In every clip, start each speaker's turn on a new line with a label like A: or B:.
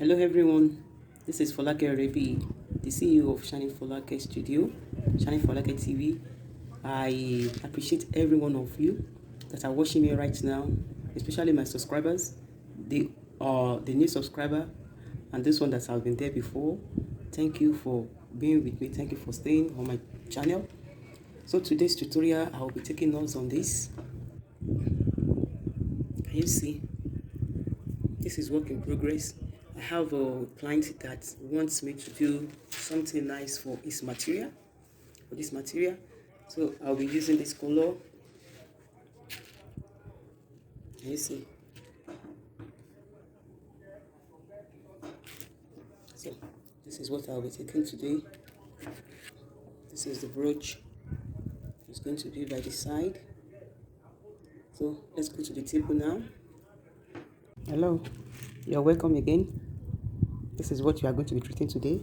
A: Hello everyone, this is Folake Rebi, the CEO of Shining Folake Studio, Shining Folake TV. I appreciate every one of you that are watching me right now, especially my subscribers, the new subscriber, and this one that has been there before. Thank you for being with me. Thank you for staying on my channel. So today's tutorial, I will be taking us on this. Can you see? This is work in progress. I have a client that wants me to do something nice for this material. So I'll be using this color. Can you see? So this is what I'll be taking today. This is the brooch. It's going to be by the side. So let's go to the table now. Hello, you're welcome again. This is what you are going to be treating today.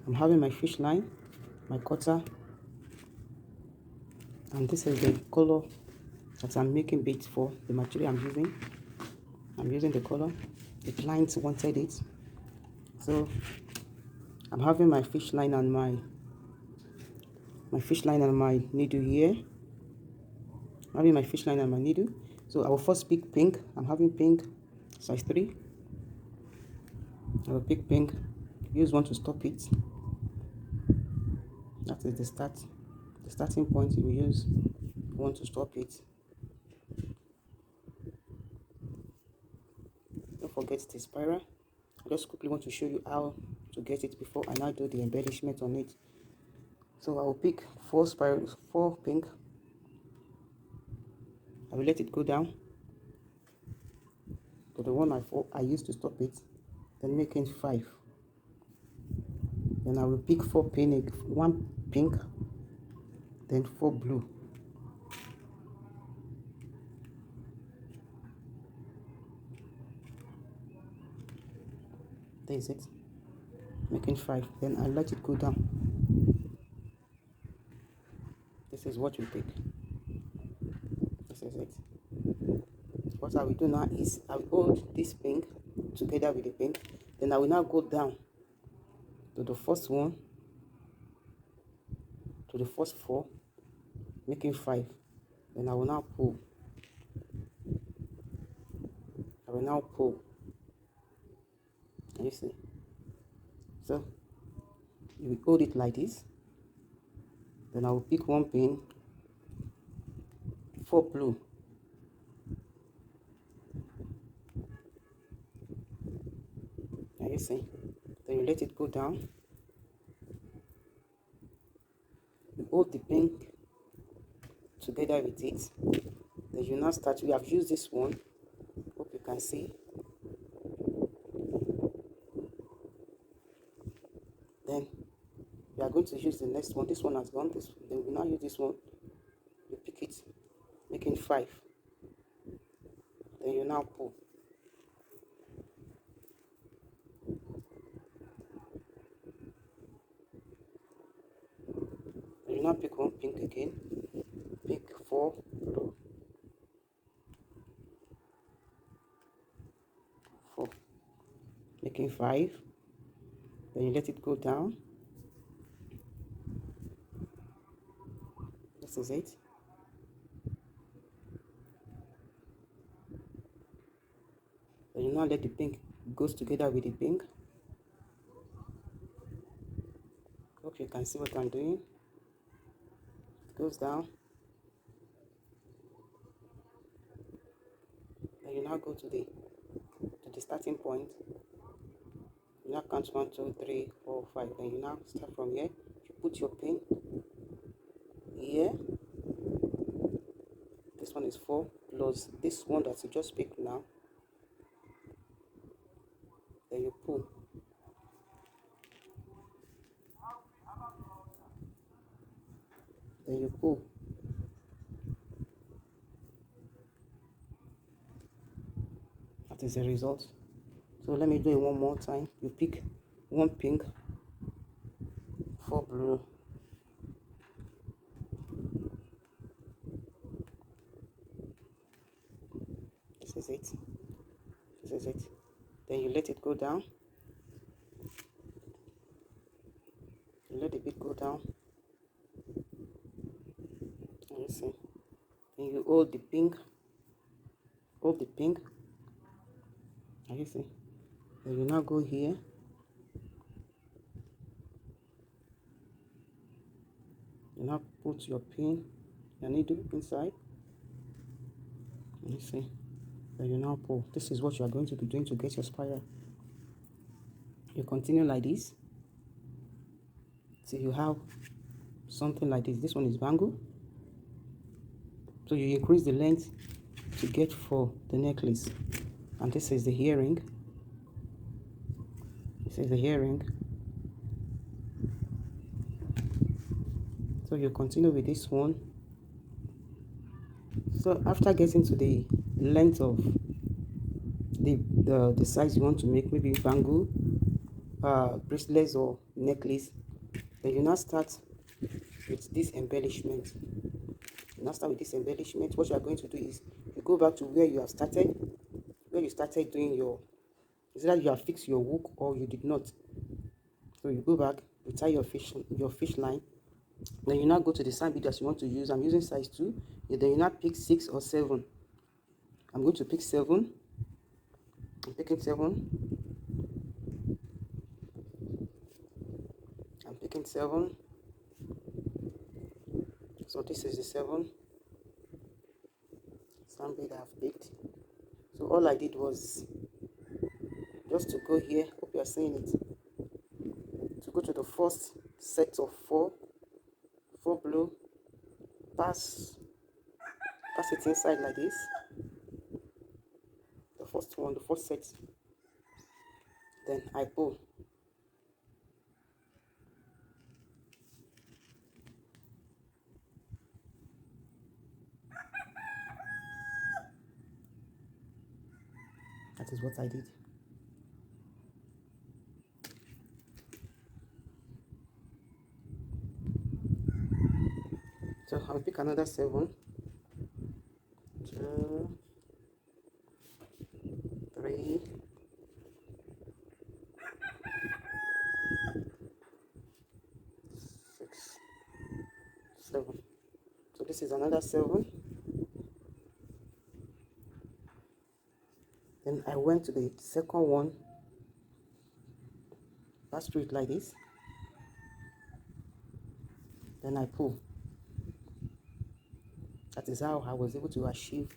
A: I'm having my fish line, my cutter, and this is the color that I'm making bait for the material I'm using. I'm using the color. The client wanted it, so I'm having my fish line and my needle here. I'm having my fish line and my needle. So I will first pick pink. I'm having pink size 3. I will pick pink. Use one to stop it. That is the starting point. You will use one to stop it. Don't forget the spiral. I just quickly want to show you how to get it before I now do the embellishment on it. So I will pick 4 spirals, 4 pink. I will let it go down to the one I used to stop it, then making 5. Then I will pick 4 pink, 1 pink, then 4 blue. There is it, making 5. Then I let it go down. This is what you pick. This is it. What I will do now is I will hold this pink together with the pink. Then I will now go down to the first one, to the first 4, making 5. Then I will now pull. I will now pull. Can you see? So you will hold it like this. Then I will pick 1 pin, 4 blue. Can you see? Then you let it go down. You hold the pink together with it. Then you now start. We have used this one. Hope you can see. Then we are going to use the next one. This one has gone. Then we now use this one. You pick it, making 5. Then you now pull. Then you now pick 1 pink again. Pick 4 blue. 4. Making 5. Then you let it go down. This is it. Then you now let the pink goes together with the pink. Hope you can see what I'm doing. It goes down. Then you now go to the starting point. You now count 1, 2, 3, 4, 5. Then you now start from here. You put your pin here. This one is 4 plus this one that you just picked now. Then you pull. Then you pull. That is the result. So let me do it one more time. You pick 1 pink, 4 blue, this is it. This is it. Then you let it go down. You let the bead go down. And you see. Then you hold the pink. Hold the pink. And you see. Then you now go here. You now put your pin, your needle inside. And you see. Then you now pull. This is what you are going to be doing to get your spiral. You continue like this till you have something like this. This one is bangle. So you increase the length to get for the necklace. And this is the earring. This is the earring. So you continue with this one. So after getting to the length of the size you want to make, maybe bangle, bracelets or necklace, then you now start with this embellishment. You now start with this embellishment. What you are going to do is you go back to where you have started, doing your, is that you have fixed your hook or you did not. So you go back, you tie your fish line. Then you now go to the same bead that you want to use. I'm using size 2. Then you now pick 6 or 7. I'm going to pick 7. I'm picking 7. I'm picking 7. So this is the 7 sand bead I have picked. So all I did was just to go here. Hope you are seeing it. To go to the first set of 4 blue, pass it inside like this. The first one, the first set. Then I pull. That is what I did. So I'll pick another 7. 2, 3, 6, 7. So this is another 7. Then I went to the second one, pass through it like this. Then I pull. That is how I was able to achieve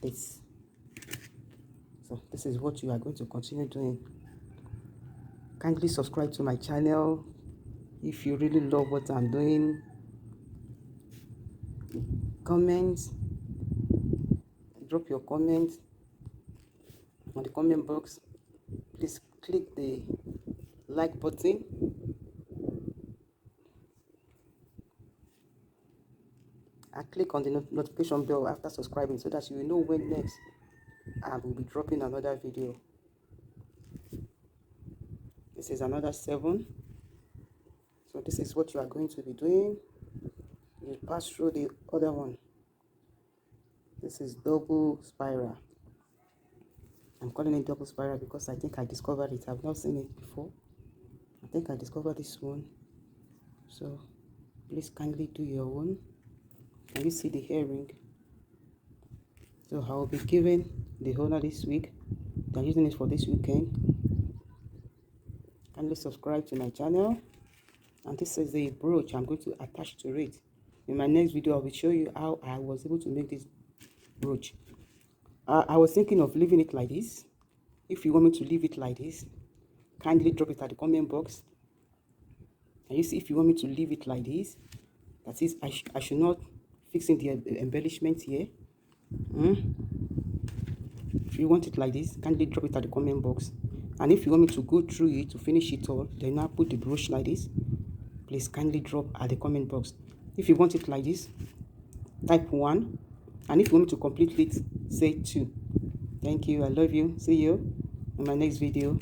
A: this. So this is what you are going to continue doing. Kindly subscribe to my channel if you really love what I'm doing. Comment, drop your comment on the comment box. Please click the like button. And click on the notification bell after subscribing so that you will know when next I will be dropping another video. This is another 7. So this is what you are going to be doing. You pass through the other one. This is double spiral. I'm calling it double spiral because I think I discovered it. I've not seen it before. I think I discovered this one. So please kindly do your own. Can you see the earring? So I will be giving the owner this week. They're using it for this weekend. Kindly subscribe to my channel. And this is the brooch I'm going to attach to it. In my next video, I will show you how I was able to make this brooch. I was thinking of leaving it like this. If you want me to leave it like this, kindly drop it at the comment box. And you see, if you want me to leave it like this, that is, I should not fix in the embellishment here. If you want it like this, kindly drop it at the comment box. And if you want me to go through it to finish it all, then I put the brooch like this. Please kindly drop at the comment box. If you want it like this, type 1. And if you want me to complete it, say 2. Thank you. I love you. See you in my next video.